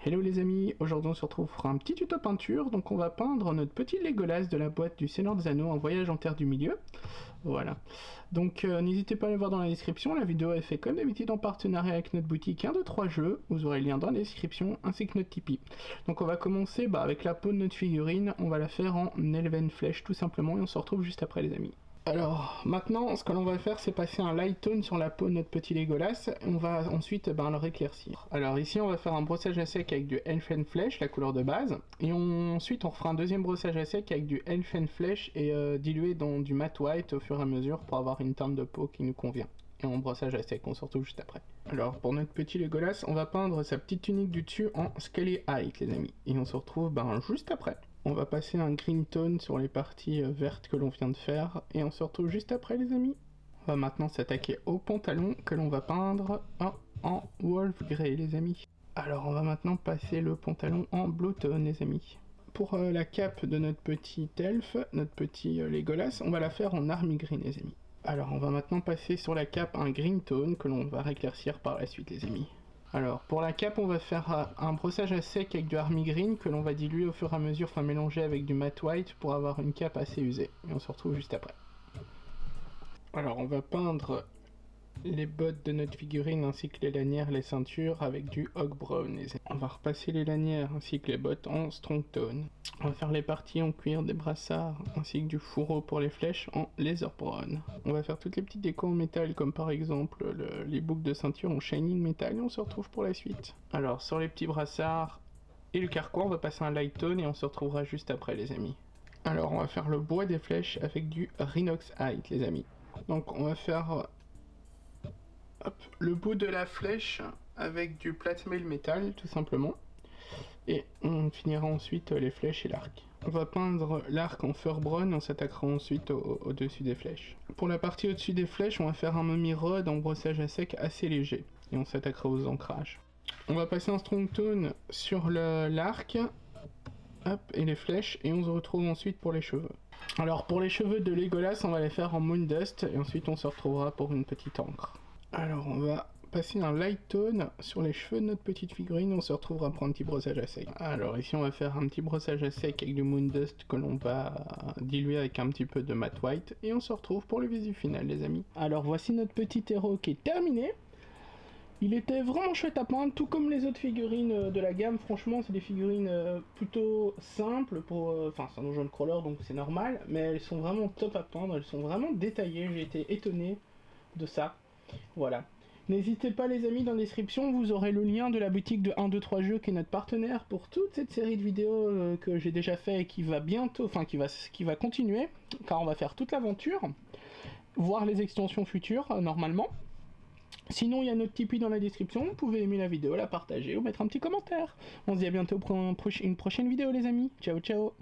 Hello les amis, aujourd'hui on se retrouve pour un petit tuto peinture, donc on va peindre notre petit Legolas de la boîte du Seigneur des Anneaux en voyage en terre du milieu. Voilà. Donc n'hésitez pas à aller voir dans la description, la vidéo est faite comme d'habitude en partenariat avec notre boutique 1, 2, 3 jeux, vous aurez le lien dans la description ainsi que notre Tipeee. Donc on va commencer avec la peau de notre figurine, on va la faire en Elven Flèche tout simplement et on se retrouve juste après les amis. Alors maintenant ce que l'on va faire c'est passer un light tone sur la peau de notre petit Legolas, on va ensuite le éclaircir. Alors ici on va faire un brossage à sec avec du Elfen Flèche, la couleur de base, et ensuite on fera un deuxième brossage à sec avec du Elfen Flèche et dilué dans du matte white au fur et à mesure pour avoir une teinte de peau qui nous convient. Et en brossage à sec, on se retrouve juste après. Alors pour notre petit Legolas, on va peindre sa petite tunique du dessus en Scaly Height les amis, et on se retrouve juste après. On va passer un green tone sur les parties vertes que l'on vient de faire et on se retrouve juste après les amis. On va maintenant s'attaquer au pantalon que l'on va peindre en Wolf Grey les amis. Alors on va maintenant passer le pantalon en blue tone les amis. Pour la cape de notre petit elfe, notre petit Legolas, on va la faire en army green les amis. Alors on va maintenant passer sur la cape un green tone que l'on va éclaircir par la suite les amis. Alors pour la cape on va faire un brossage à sec avec du army green que l'on va diluer au fur et à mesure, enfin mélanger avec du matte white pour avoir une cape assez usée. Et on se retrouve juste après. Alors on va peindre les bottes de notre figurine ainsi que les lanières, les ceintures avec du Hog Brown. On va repasser les lanières ainsi que les bottes en strong tone. On va faire les parties en cuir des brassards ainsi que du fourreau pour les flèches en leather brown. On va faire toutes les petites décos en métal comme par exemple les boucles de ceinture en shining metal et on se retrouve pour la suite. Alors sur les petits brassards et le carquois on va passer un light tone et on se retrouvera juste après les amis. Alors on va faire le bois des flèches avec du Rhinox Height les amis. Donc on va faire le bout de la flèche avec du plate mail métal tout simplement. Et on finira ensuite les flèches et l'arc. On va peindre l'arc en fur brown et on s'attaquera ensuite au-dessus des flèches. Pour la partie au-dessus des flèches, on va faire un mummy rod en brossage à sec assez léger. Et on s'attaquera aux ancrages. On va passer un strong tone sur l'arc et les flèches et on se retrouve ensuite pour les cheveux. Alors pour les cheveux de Legolas, on va les faire en moon dust et ensuite on se retrouvera pour une petite encre. Alors on va passer un light tone sur les cheveux de notre petite figurine, on se retrouvera pour un petit brossage à sec. Alors ici on va faire un petit brossage à sec avec du moon dust que l'on va diluer avec un petit peu de matte white et on se retrouve pour le visu final les amis. Alors voici notre petit héros qui est terminé. Il était vraiment chouette à peindre, tout comme les autres figurines de la gamme. Franchement c'est des figurines plutôt simples enfin c'est un dungeon crawler donc c'est normal, mais elles sont vraiment top à peindre, elles sont vraiment détaillées, j'ai été étonné de ça. Voilà. N'hésitez pas les amis, dans la description vous aurez le lien de la boutique de 1, 2, 3 jeux qui est notre partenaire pour toute cette série de vidéos que j'ai déjà fait et qui va bientôt, enfin qui va continuer, car on va faire toute l'aventure, voir les extensions futures normalement. Sinon il y a notre Tipeee dans la description, vous pouvez aimer la vidéo, la partager ou mettre un petit commentaire. On se dit à bientôt pour une prochaine vidéo les amis, ciao ciao.